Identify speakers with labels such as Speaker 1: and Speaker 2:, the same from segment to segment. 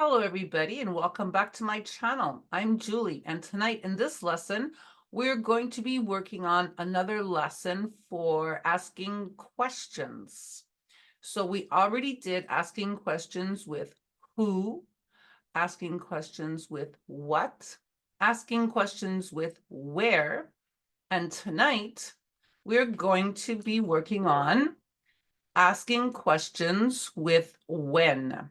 Speaker 1: Hello, everybody, and welcome back to my channel. I'm Julie, and tonight in this lesson, we're going to be working on another lesson for asking questions. So we already did asking questions with who, asking questions with what, asking questions with where, and tonight we're going to be working on asking questions with when.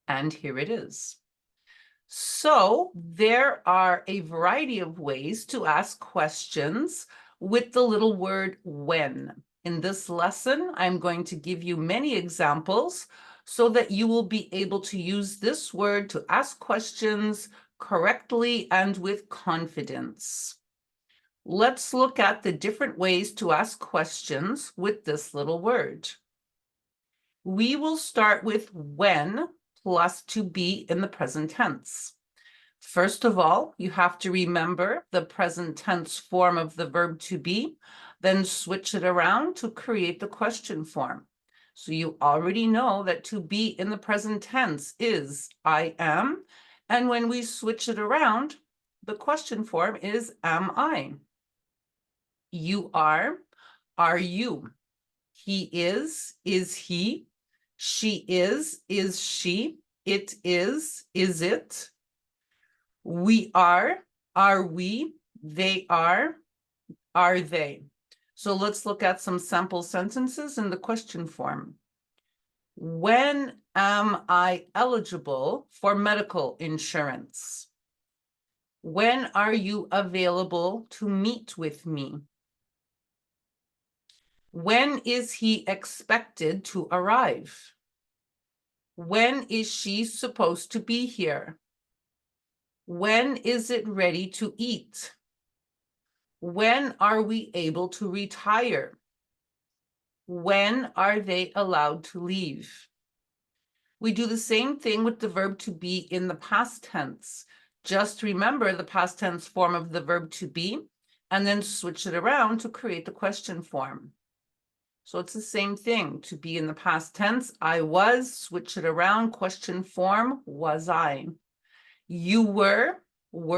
Speaker 1: And here it is. So there are a variety of ways to ask questions with the little word when. In this lesson, I'm going to give you many examples so that you will be able to use this word to ask questions correctly and with confidence. Let's look at the different ways to ask questions with this little word. We will start with when plus to be in the present tense. First of all, you have to remember the present tense form of the verb to be, then switch it around to create the question form. So you already know that to be in the present tense is I am, and when we switch it around, the question form is am I. You are you. He is he. She is she. It is it. We are we. They are they. So let's look at some sample sentences in the question form. When am I eligible for medical insurance? When are you available to meet with me? When is he expected to arrive? When is she supposed to be here? When is it ready to eat? When are we able to retire? When are they allowed to leave? We do the same thing with the verb to be in the past tense. Just remember the past tense form of the verb to be, and then switch it around to create the question form. So it's the same thing. To be in the past tense, I was, switch it around, question form, was I. You were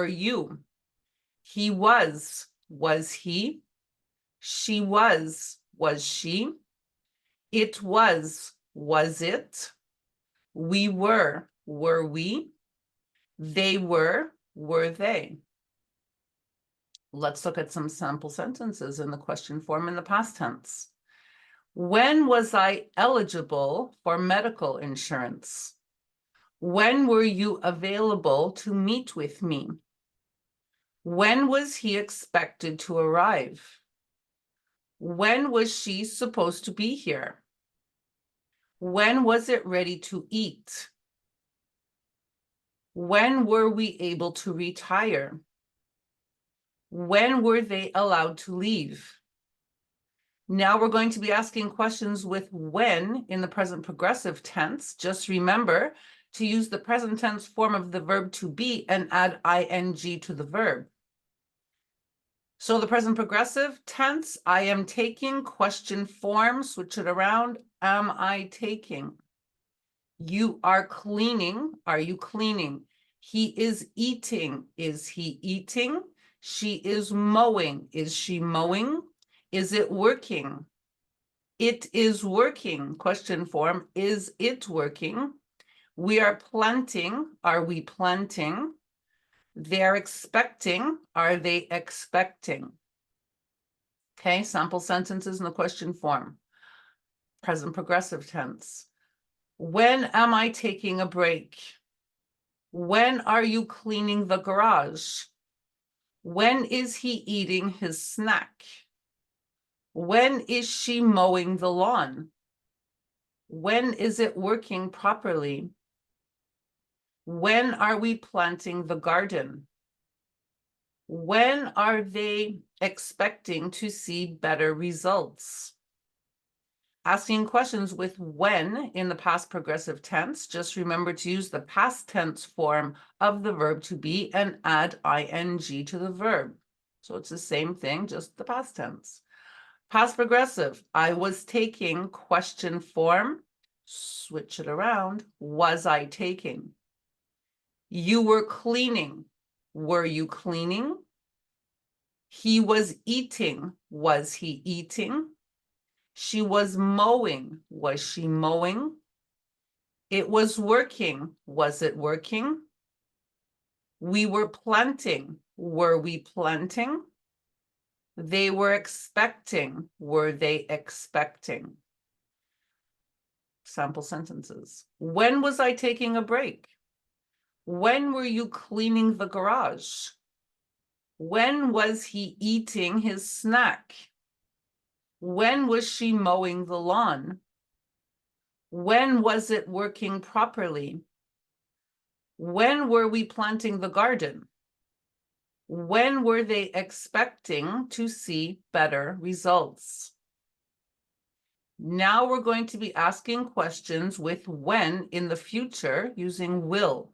Speaker 1: you. He was he. She was she. It was it. We were we. They were they. Let's look at some sample sentences in the question form in the past tense. When was I eligible for medical insurance? When were you available to meet with me? When was he expected to arrive? When was she supposed to be here? When was it ready to eat? When were we able to retire? When were they allowed to leave? Now we're going to be asking questions with when in the present progressive tense. Just remember to use the present tense form of the verb to be and add ing to the verb. So the present progressive tense, I am taking, question form, switch it around, am I taking? You are cleaning, are you cleaning? He is eating, is he eating? She is mowing, is she mowing? Is it working? It is working, question form, is it working? We are planting, are we planting? They're expecting, are they expecting? Okay, sample sentences in the question form. Present progressive tense. When am I taking a break? When are you cleaning the garage? When is he eating his snack? When is she mowing the lawn? When is it working properly? When are we planting the garden? When are they expecting to see better results? Asking questions with when in the past progressive tense, just remember to use the past tense form of the verb to be and add ing to the verb. So it's the same thing, just the past tense. Past progressive, I was taking, question form, switch it around, was I taking? You were cleaning, were you cleaning? He was eating, was he eating? She was mowing, was she mowing? It was working, was it working? We were planting, were we planting? They were expecting, were they expecting? Sample sentences. When was I taking a break? When were you cleaning the garage? When was he eating his snack? When was she mowing the lawn? When was it working properly? When were we planting the garden? When were they expecting to see better results? Now we're going to be asking questions with when in the future using will.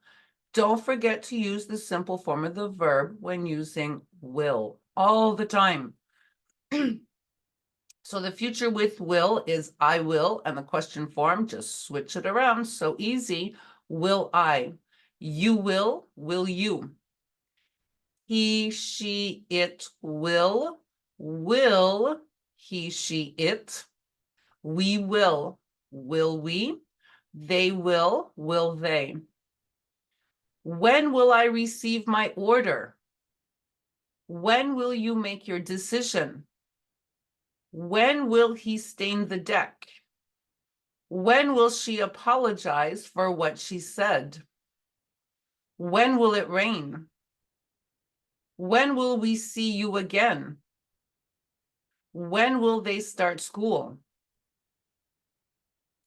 Speaker 1: Don't forget to use the simple form of the verb when using will all the time. So the future with will is I will, and the question form, just switch it around. So easy. Will I? You will you? He, she, it will he, she, it? We will we? They will they? When will I receive my order? When will you make your decision? When will he stain the deck? When will she apologize for what she said? When will it rain? When will we see you again? When will they start school?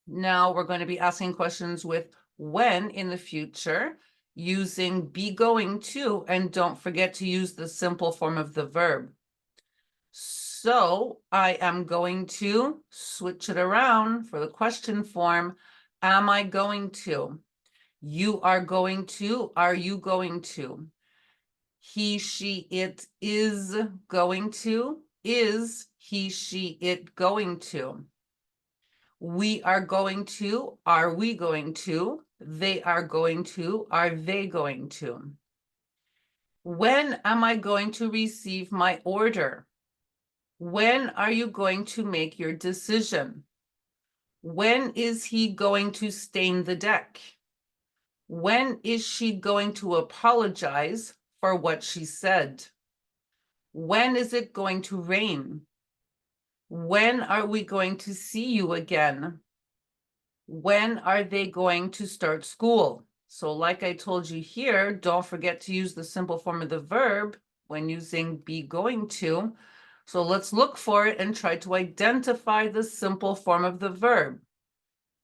Speaker 1: Now we're going to be asking questions with when in the future using be going to, and don't forget to use the simple form of the verb. So I am going to switch it around for the question form. Am I going to? You are going to. Are you going to? He, she, it is going to. Is he, she, it going to? We are going to. Are we going to? They are going to. Are they going to? When am I going to receive my order? When are you going to make your decision? When is he going to stain the deck? When is she going to apologize for what she said? When is it going to rain? When are we going to see you again? When are they going to start school? So like I told you here, don't forget to use the simple form of the verb when using be going to. So let's look for it and try to identify the simple form of the verb.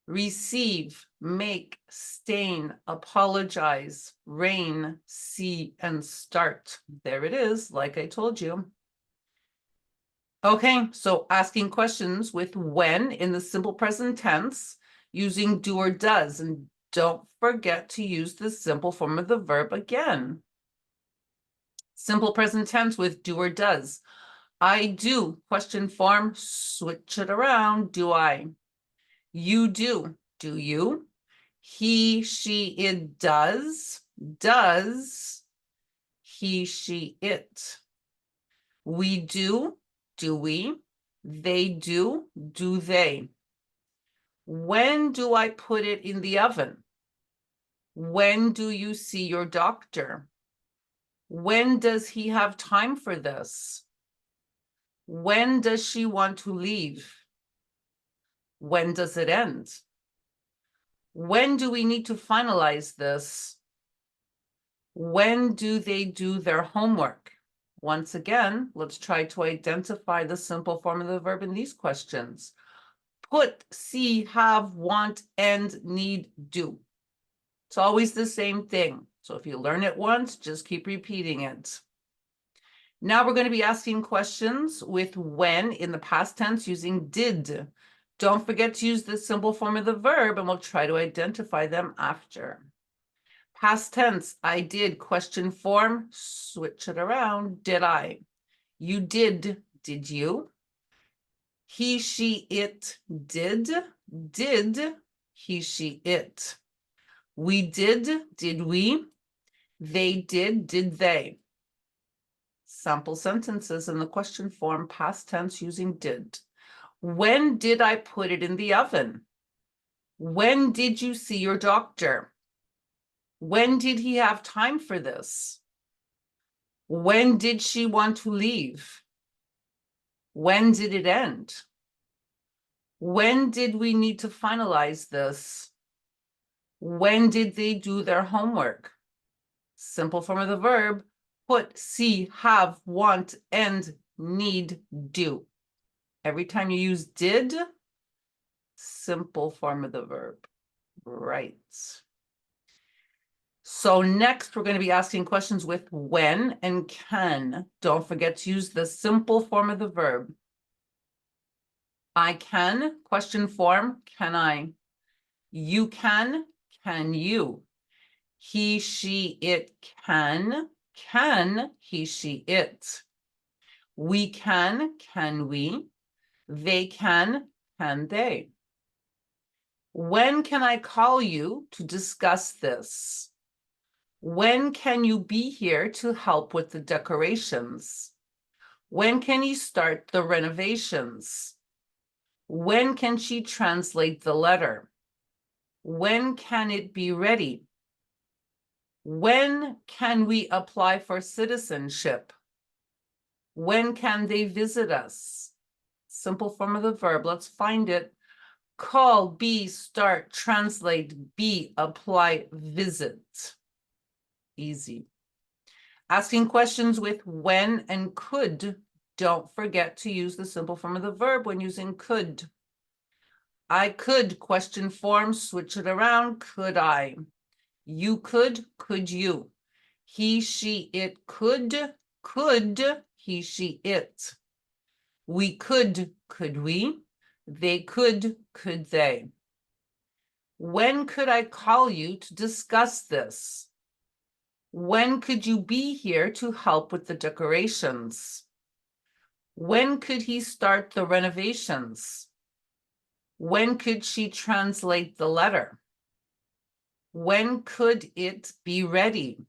Speaker 1: Receive, make, stain, apologize, rain, see, and start. There it is, like I told you. Okay, so asking questions with when in the simple present tense using do or does, and don't forget to use the simple form of the verb again. Simple present tense with do or does. I do, question form, switch it around, do I? You do you? He, she, it does he, she, it? We do we? They do they? When do I put it in the oven? When do you see your doctor? When does he have time for this? When does she want to leave? When does it end? When do we need to finalize this? When do they do their homework? Once again, let's try to identify the simple form of the verb in these questions. Put, see, have, want, and need, do. It's always the same thing. So if you learn it once, just keep repeating it. Now we're going to be asking questions with when in the past tense using did. Don't forget to use the simple form of the verb, and we'll try to identify them after. Past tense, I did. Question form, switch it around. Did I? You did you? He, she, it did he, she, it. We did we? They did they? Sample sentences in the question form, past tense using did. When did I put it in the oven? When did you see your doctor? When did he have time for this? When did she want to leave? When did it end? When did we need to finalize this? When did they do their homework? Simple form of the verb, put, see, have, want, and need, do. Every time you use did, simple form of the verb, right. So next, we're going to be asking questions with when and can. Don't forget to use the simple form of the verb. I can, question form, can I? You can you? He, she, it can he, she, it? We can we? They can they? When can I call you to discuss this? When can you be here to help with the decorations? When can you start the renovations? When can she translate the letter? When can it be ready? When can we apply for citizenship? When can they visit us? Simple form of the verb. Let's find it. Call, be, start, translate, be, apply, visit. Easy. Asking questions with when and could. Don't forget to use the simple form of the verb when using could. I could, question form, switch it around. Could I? You could you? He, she, it could he, she, it? We could we? They could they? When could I call you to discuss this? When could you be here to help with the decorations? When could he start the renovations? When could she translate the letter? When could it be ready?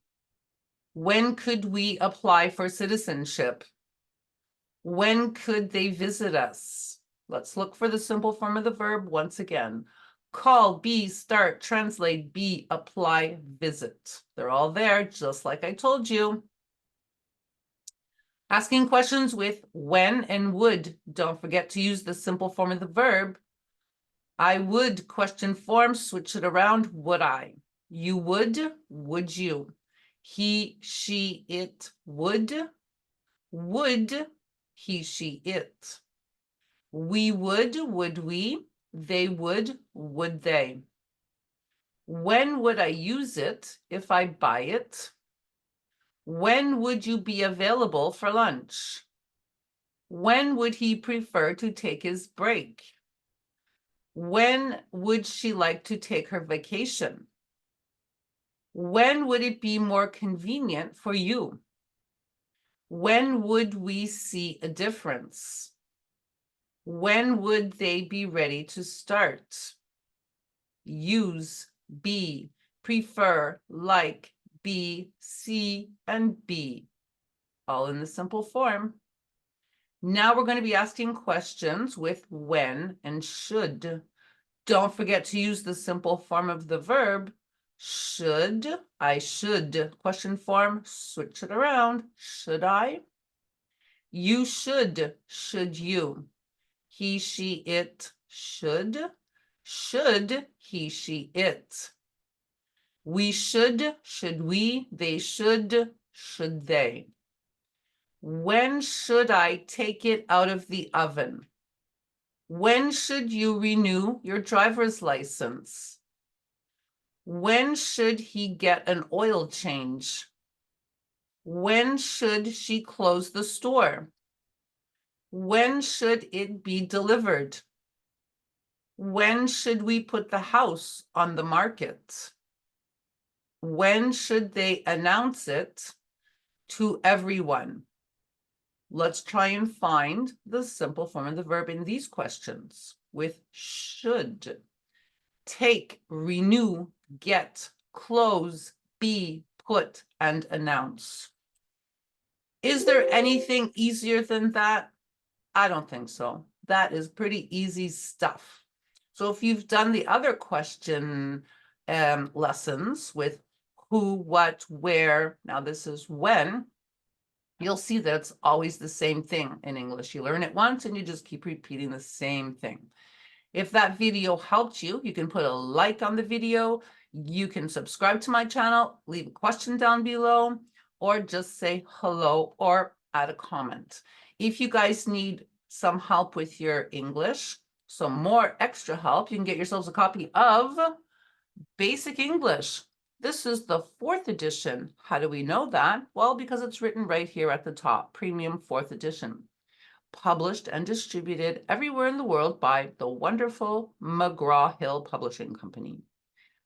Speaker 1: When could we apply for citizenship? When could they visit us? Let's look for the simple form of the verb once again. Call, be, start, translate, be, apply, visit. They're all there, just like I told you. Asking questions with when and would. Don't forget to use the simple form of the verb. I would, question form, switch it around, would I? You would you? He, she, it would he, she, it? We would we? They would they? When would I use it if I buy it? When would you be available for lunch? When would he prefer to take his break? When would she like to take her vacation? When would it be more convenient for you? When would we see a difference? When would they be ready to start? Use, be, prefer, like, be, see, and be. All in the simple form. Now we're going to be asking questions with when and should. Don't forget to use the simple form of the verb. Should, I should. Question form, switch it around. Should I? You should you? He, she, it should he, she, it? We should we? They should they? When should I take it out of the oven? When should you renew your driver's license? When should he get an oil change? When should she close the store? When should it be delivered? When should we put the house on the market? When should they announce it to everyone? Let's try and find the simple form of the verb in these questions with should. take, renew, get, close, be, put, and announce. Is there anything easier than that? I don't think so. That is pretty easy stuff. So if you've done the other question lessons with who, what, where, now this is when, you'll see that it's always the same thing in English. You learn it once and you just keep repeating the same thing. If that video helped you, you can put a like on the video. You can subscribe to my channel, leave a question down below, or just say hello or add a comment. If you guys need some help with your English, some more extra help, you can get yourselves a copy of Basic English. This is the 4th edition. How do we know that? Well, because it's written right here at the top, Premium 4th edition. Published and distributed everywhere in the world by the wonderful McGraw-Hill Publishing Company.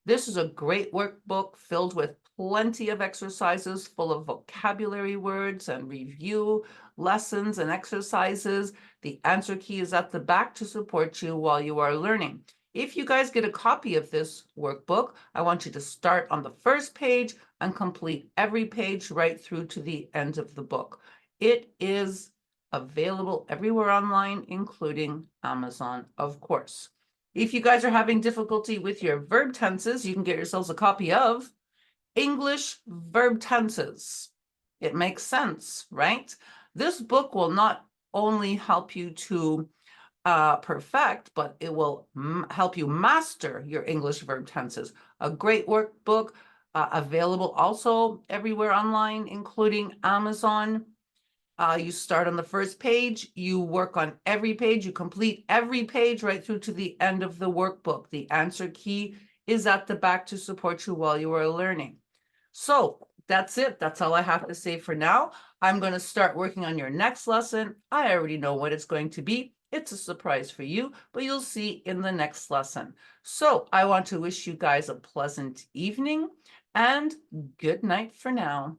Speaker 1: This is a great workbook filled with plenty of exercises full of vocabulary words and review lessons and exercises. The answer key is at the back to support you while you are learning. If you guys get a copy of this workbook, I want you to start on the first page and complete every page right through to the end of the book. It is available everywhere online, including Amazon, of course. If you guys are having difficulty with your verb tenses, you can get yourselves a copy of English Verb Tenses. It makes sense, right? This book will not only help you to perfect, but it will help you master your English verb tenses. A great workbook, available also everywhere online, including Amazon. You start on the first page, you work on every page, you complete every page right through to the end of the workbook. The answer key is at the back to support you while you are learning. So that's it. That's all I have to say for now. I'm going to start working on your next lesson. I already know what it's going to be. It's a surprise for you, but you'll see in the next lesson. So I want to wish you guys a pleasant evening and good night for now.